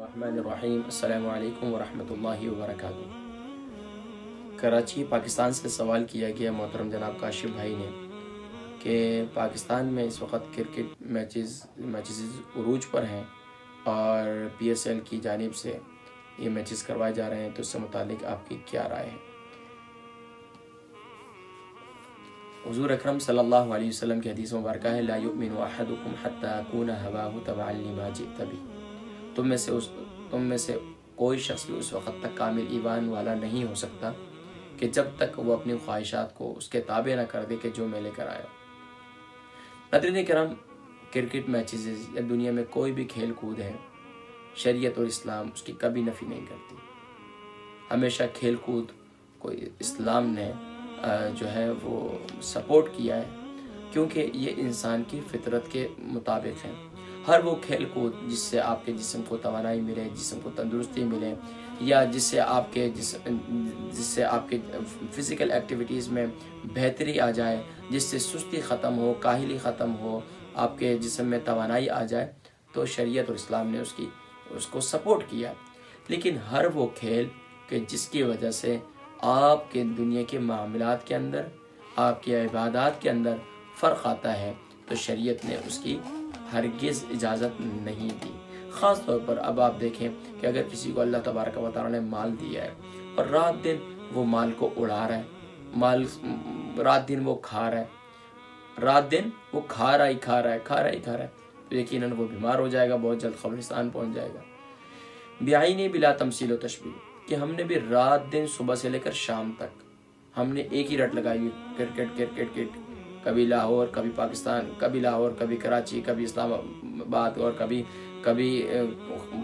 الرحمن الرحیم السلام علیکم ورحمۃ اللہ وبرکاتہ۔ کراچی پاکستان سے سوال کیا گیا محترم جناب کاشف بھائی نے کہ پاکستان میں اس وقت کرکٹ میچز عروج پر ہیں اور PSL کی جانب سے یہ میچز کروائے جا رہے ہیں، تو اس سے متعلق آپ کی کیا رائے ہے؟ حضور اکرم صلی اللہ علیہ وسلم کی حدیث مبارکہ ہے لا یؤمن احدکم حتی یکون ھواہ تبعا لما جئت بہ۔ تم میں سے کوئی شخص بھی اس وقت تک کامل ایمان والا نہیں ہو سکتا کہ جب تک وہ اپنی خواہشات کو اس کے تابع نہ کر دے کہ جو میں لے کر آیا۔ ناظرین کرام، کرکٹ میچز یا دنیا میں کوئی بھی کھیل کود ہے، شریعت اور اسلام اس کی کبھی نفی نہیں کرتی۔ ہمیشہ کھیل کود کو اسلام نے جو ہے وہ سپورٹ کیا ہے، کیونکہ یہ انسان کی فطرت کے مطابق ہے۔ ہر وہ کھیل کود جس سے آپ کے جسم کو توانائی ملے، جسم کو تندرستی ملے، یا جس سے آپ کے فزیکل ایکٹیویٹیز میں بہتری آ جائے، جس سے سستی ختم ہو، کاہلی ختم ہو، آپ کے جسم میں توانائی آ جائے، تو شریعت اور اسلام نے اس کو سپورٹ کیا۔ لیکن ہر وہ کھیل کہ جس کی وجہ سے آپ کے دنیا کے معاملات کے اندر، آپ کی عبادات کے اندر فرق آتا ہے، تو شریعت نے اس کی ہرگز اجازت نہیں دی۔ خاص طور پر اب آپ دیکھیں کہ اگر کسی کو اللہ تبارک و تعالیٰ نے مال دیا ہے اور رات دن وہ مال کو اڑا رہا ہے، رات دن وہ کھا رہا ہے، رات دن وہ کھا رہا ہے، تو یقیناً وہ بیمار ہو جائے گا، بہت جلد قبرستان پہنچ جائے گا۔ بعینی بلا تمثیل و تشبیہ، کہ ہم نے بھی رات دن صبح سے لے کر شام تک ہم نے ایک ہی رٹ لگائی، کرکٹ، کبھی لاہور، کبھی پاکستان، کبھی لاہور، کبھی کراچی، کبھی اسلام آباد، اور کبھی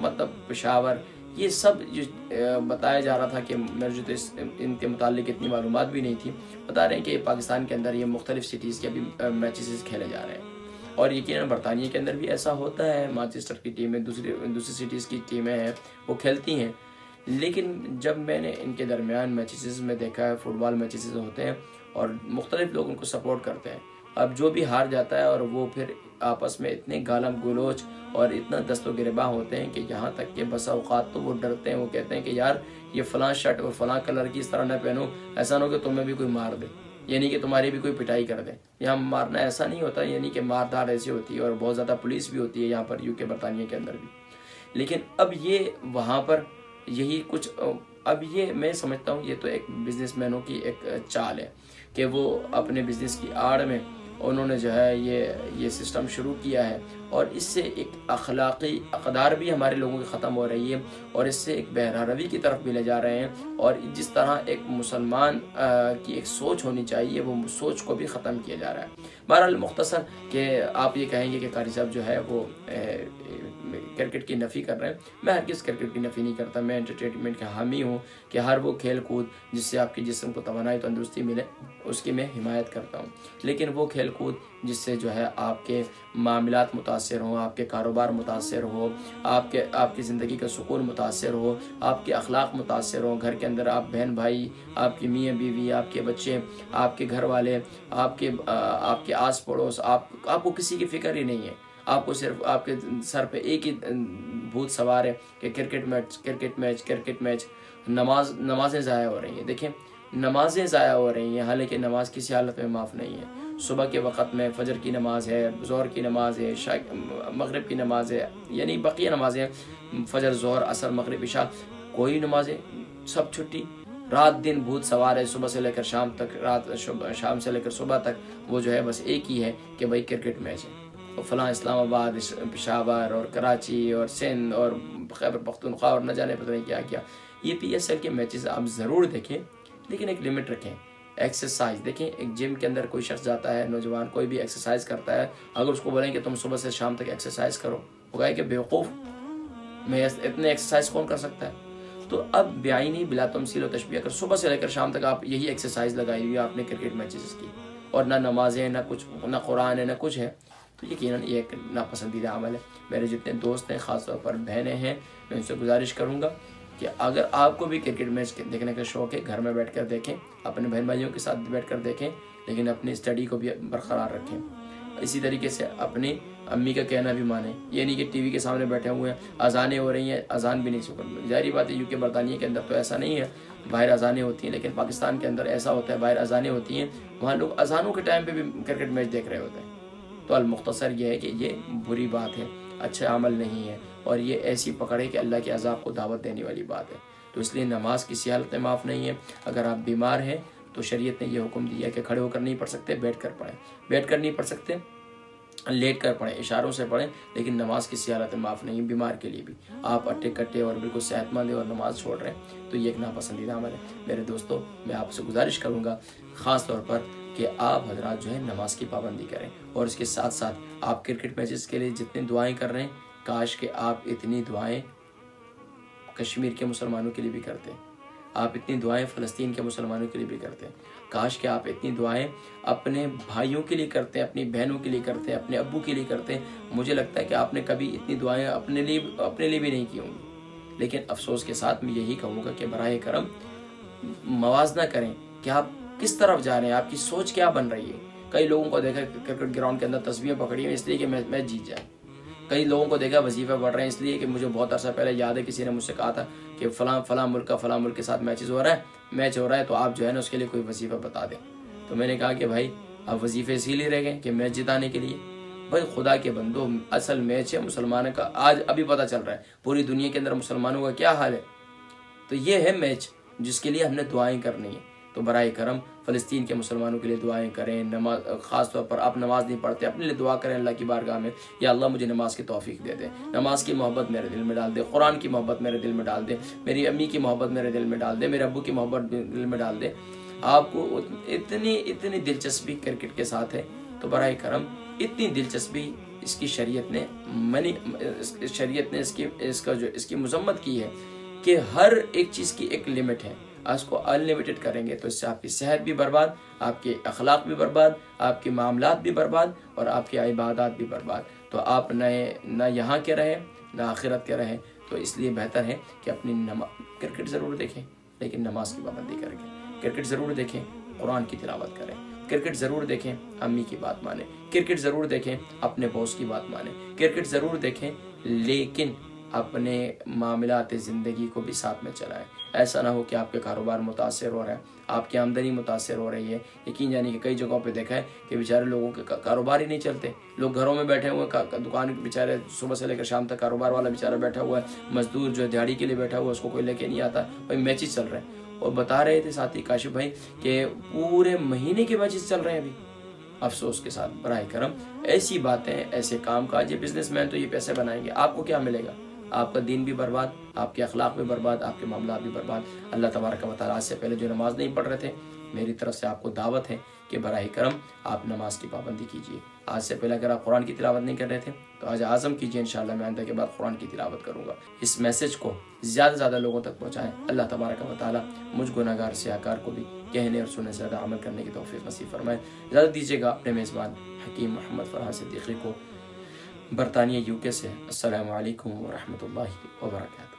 مطلب پشاور۔ یہ سب جو بتایا جا رہا تھا کہ میرے جو ان کے متعلق اتنی معلومات بھی نہیں تھی، بتا رہے ہیں کہ پاکستان کے اندر یہ مختلف سٹیز کے ابھی میچز کھیلے جا رہے ہیں، اور یقیناً برطانیہ کے اندر بھی ایسا ہوتا ہے، مانچسٹر کی ٹیمیں دوسری سٹیز کی ٹیمیں ہیں وہ کھیلتی ہیں۔ لیکن جب میں نے ان کے درمیان میچز میں دیکھا ہے، فٹ بال میچز ہوتے ہیں اور مختلف لوگ ان کو سپورٹ کرتے ہیں، اب جو بھی ہار جاتا ہے اور وہ پھر آپس میں اتنے گالم گلوچ اور اتنا دست و گریباں ہوتے ہیں کہ یہاں تک کہ بسا اوقات تو وہ ڈرتے ہیں، وہ کہتے ہیں کہ یار یہ فلاں شرٹ اور فلاں کلر کی اس طرح نہ پہنو، ایسا نہ ہو کہ تمہیں بھی کوئی مار دے، یعنی کہ تمہاری بھی کوئی پٹائی کر دے۔ یہاں مارنا ایسا نہیں ہوتا، یعنی کہ مار دھار ایسی ہوتی ہے، اور بہت زیادہ پولیس بھی ہوتی ہے یہاں پر UK برطانیہ کے اندر بھی۔ لیکن اب یہ وہاں پر یہی کچھ، اب یہ میں سمجھتا ہوں یہ تو ایک بزنس مینوں کی ایک چال ہے کہ وہ اپنے بزنس کی آڑ میں انہوں نے جو ہے یہ سسٹم شروع کیا ہے، اور اس سے ایک اخلاقی اقدار بھی ہمارے لوگوں کی ختم ہو رہی ہے، اور اس سے ایک بہرہ روی کی طرف بھی لے جا رہے ہیں، اور جس طرح ایک مسلمان کی ایک سوچ ہونی چاہیے وہ سوچ کو بھی ختم کیا جا رہا ہے۔ بہرحال مختصر کہ آپ یہ کہیں گے کہ قاری صاحب جو ہے وہ کرکٹ کی نفی کر رہے ہیں، میں ہرگز کرکٹ کی نفی نہیں کرتا، میں انٹرٹینمنٹ کا حامی ہوں کہ ہر وہ کھیل کود جس سے آپ کے جسم کو توانائی تندرستی ملے اس کی میں حمایت کرتا ہوں۔ لیکن وہ کھیل کود جس سے جو ہے آپ کے معاملات متاثر ہوں، آپ کے کاروبار متاثر ہو، آپ کی زندگی کا سکون متاثر ہو، آپ کے اخلاق متاثر ہوں، گھر کے اندر آپ بہن بھائی، آپ کی میاں بیوی، آپ کے بچے، آپ کے گھر والے، آپ کے آس پڑوس، آپ کو کسی کی فکر ہی نہیں ہے، آپ کو صرف آپ کے سر پہ ایک ہی بھوت سوار ہے کہ کرکٹ میچ، نمازیں ضائع ہو رہی ہیں۔ دیکھیں نمازیں ضائع ہو رہی ہیں، حالانکہ نماز کسی حالت میں معاف نہیں ہے۔ صبح کے وقت میں فجر کی نماز ہے، ظہر کی نماز ہے، مغرب کی نماز ہے، یعنی بقیہ نمازیں، فجر، ظہر، عصر، مغرب، عشاء، کوئی نمازیں سب چھٹی۔ رات دن بھوت سوار ہے، صبح سے لے کر شام تک، شام سے لے کر صبح تک وہ جو ہے بس ایک ہی ہے کہ بھائی کرکٹ میچ ہے، اور فلاں اسلام آباد، پشاور اور کراچی اور سندھ اور خیبر پختونخوا اور نہ جانے پتہ نہیں کیا۔ یہ PSL کے میچز آپ ضرور دیکھیں، لیکن ایک لمٹ رکھیں۔ ایکسرسائز دیکھیں، ایک جم کے اندر کوئی شخص جاتا ہے، نوجوان کوئی بھی ایکسرسائز کرتا ہے، اگر اس کو بولیں کہ تم صبح سے شام تک ایکسرسائز کرو، وہ کہے کہ بیوقوف، میں اتنے ایکسرسائز کون کر سکتا ہے؟ تو اب بعینی بلا تمثیل و تشبیہ، اگر صبح سے لے کر شام تک آپ یہی ایکسرسائز لگائی ہوئی آپ نے کرکٹ میچز کی، اور نہ نمازیں، نہ کچھ، نہ قرآن ہے، نہ کچھ ہے، تو یقیناً یہ ایک ناپسندیدہ عمل ہے۔ میرے جتنے دوست ہیں، خاص طور پر بہنیں ہیں، میں ان سے گزارش کروں گا کہ اگر آپ کو بھی کرکٹ میچ دیکھنے کا شوق ہے، گھر میں بیٹھ کر دیکھیں، اپنے بہن بھائیوں کے ساتھ بیٹھ کر دیکھیں، لیکن اپنی اسٹڈی کو بھی برقرار رکھیں۔ اسی طریقے سے اپنی امی کا کہنا بھی مانیں، یہ نہیں کہ ٹی وی کے سامنے بیٹھے ہوئے ہیں، اذانیں ہو رہی ہیں، اذان بھی نہیں سن. ظاہری بات ہے UK برطانیہ کے اندر تو ایسا نہیں ہے، باہر اذانیں ہوتی ہیں، لیکن پاکستان کے اندر ایسا ہوتا ہے باہر اذانیں ہوتی ہیں، وہاں لوگ اذانوں کے ٹائم پہ بھی کرکٹ میچ دیکھ رہے ہوتے ہیں. تو المختصر یہ ہے کہ یہ بری بات ہے، اچھا عمل نہیں ہے، اور یہ ایسی پکڑ ہے کہ اللہ کے عذاب کو دعوت دینے والی بات ہے. تو اس لیے نماز کسی حالت میں معاف نہیں ہے. اگر آپ بیمار ہیں تو شریعت نے یہ حکم دیا کہ کھڑے ہو کر نہیں پڑھ سکتے، بیٹھ کر پڑھیں، بیٹھ کر نہیں پڑھ سکتے لیٹ کر پڑھیں، اشاروں سے پڑھیں، لیکن نماز کسی حالت میں معاف نہیں ہے. بیمار کے لیے بھی آپ اٹے کٹے اور بالکل صحت مند ہیں اور نماز چھوڑ رہے ہیں تو یہ ایک ناپسندیدہ عمل ہے. میرے دوستو، میں آپ سے گزارش کروں گا خاص طور پر کہ آپ حضرات جو ہے نماز کی پابندی کریں، اور اس کے ساتھ ساتھ آپ کرکٹ میچز کے لیے جتنی دعائیں کر رہے ہیں، کاش کہ آپ اتنی دعائیں کشمیر کے مسلمانوں کے لیے بھی کرتے ہیں، آپ اتنی دعائیں فلسطین کے مسلمانوں کے لیے بھی کرتے ہیں، کاش کہ آپ اتنی دعائیں اپنے بھائیوں کے لیے کرتے ہیں، اپنی بہنوں کے لیے کرتے ہیں، اپنے ابو کے لیے کرتے ہیں. مجھے لگتا ہے کہ آپ نے کبھی اتنی دعائیں اپنے لیے بھی نہیں کی ہوں گی. لیکن افسوس کے ساتھ میں یہی کہوں گا کہ براہ کرم موازنہ کریں کہ آپ کس طرف جا رہے ہیں، آپ کی سوچ کیا بن رہی ہے. کئی لوگوں کو دیکھا کرکٹ گراؤنڈ کے اندر تسبیحیں پکڑی ہیں اس لیے کہ میچ جیت جائے. کئی لوگوں کو دیکھا وظیفہ پڑھ رہے ہیں اس لیے کہ مجھے بہت عرصہ پہلے یاد ہے کسی نے مجھ سے کہا تھا کہ فلاں ملک کے ساتھ میچ ہو رہا ہے تو آپ جو ہے نا اس کے لیے کوئی وظیفہ بتا دیں. تو میں نے کہا کہ بھائی آپ وظیفے اسی لیے رہ گئے کہ میچ جتانے کے لیے. بھائی خدا کے بندو، اصل میچ ہے مسلمانوں کا. آج ابھی پتہ چل رہا ہے پوری دنیا کے اندر مسلمانوں کا کیا حال ہے. تو یہ ہے میچ جس کے لیے ہم نے دعائیں کرنی ہیں. تو برائے کرم فلسطین کے مسلمانوں کے لیے دعائیں کریں. نماز خاص طور پر آپ نماز نہیں پڑھتے، اپنے لیے دعا کریں اللہ کی بارگاہ میں، یا اللہ مجھے نماز کی توفیق دے دے، نماز کی محبت میرے دل میں ڈال دے، قرآن کی محبت میرے دل میں ڈال دے، میری امی کی محبت میرے دل میں ڈال دے، میرے ابو کی محبت دل میں ڈال دے. آپ کو اتنی دلچسپی کرکٹ کے ساتھ ہے تو برائے کرم اتنی دلچسپی اس کی شریعت نے اس کی مذمت کی ہے کہ ہر ایک چیز کی ایک لمٹ ہے. اس کو ان لمیٹڈ کریں گے تو اس سے آپ کی صحت بھی برباد، آپ کے اخلاق بھی برباد، آپ کے معاملات بھی برباد، اور آپ کی عبادات بھی برباد. تو آپ نہ یہاں کے رہیں نہ آخرت کے رہیں. تو اس لیے بہتر ہے کہ اپنی کرکٹ ضرور دیکھیں لیکن نماز کی پابندی کریں گے. کرکٹ ضرور دیکھیں، قرآن کی تلاوت کریں. کرکٹ ضرور دیکھیں، امی کی بات مانیں. کرکٹ ضرور دیکھیں، اپنے باس کی بات مانیں. کرکٹ ضرور دیکھیں لیکن اپنے معاملات زندگی کو بھی ساتھ میں چلائیں. ایسا نہ ہو کہ آپ کے کاروبار متاثر ہو رہا ہے، آپ کی آمدنی متاثر ہو رہی ہے. یقین جانی کہ کئی جگہوں پہ دیکھا ہے کہ بیچارے لوگوں کے کاروبار ہی نہیں چلتے. لوگ گھروں میں بیٹھے ہوئے، دکان بیچارے صبح سے لے کر شام تک کاروبار والا بیچارہ بیٹھا ہوا ہے، مزدور جو ہے دیہڑی کے لیے بیٹھا ہوا ہے، اس کو کوئی لے کے نہیں آتا. بھائی میچز چل رہے ہیں، اور بتا رہے تھے ساتھی کاشف بھائی کہ پورے مہینے کے میچز چل رہے ہیں ابھی. افسوس کے ساتھ براہ کرم ایسی باتیں، ایسے کام کاج، یہ بزنس مین تو یہ پیسے بنائیں گے، آپ کو کیا ملے گا؟ آپ کا دین بھی برباد، آپ کے اخلاق بھی برباد، آپ کے معاملات بھی برباد. اللہ تبارک و تعالیٰ سے پہلے جو نماز نہیں پڑھ رہے تھے، میری طرف سے آپ کو دعوت ہے کہ براہ کرم آپ نماز کی پابندی کیجیے. آج سے پہلے اگر آپ قرآن کی تلاوت نہیں کر رہے تھے تو آج عزم کیجیے انشاءاللہ میں آئندہ کے بعد قرآن کی تلاوت کروں گا. اس میسج کو زیادہ سے زیادہ لوگوں تک پہنچائیں. اللہ تبارک و تعالیٰ مجھ گناہگار سیاہکار کو بھی کہنے اور سننے سے زیادہ عمل کرنے کی توفیق نصیب فرمائے. اجازت دیجیے گا اپنے میزبان حکیم محمد فرحان صدیقی کو برطانیہ UK سے. السلام علیکم ورحمۃ اللہ وبرکاتہ.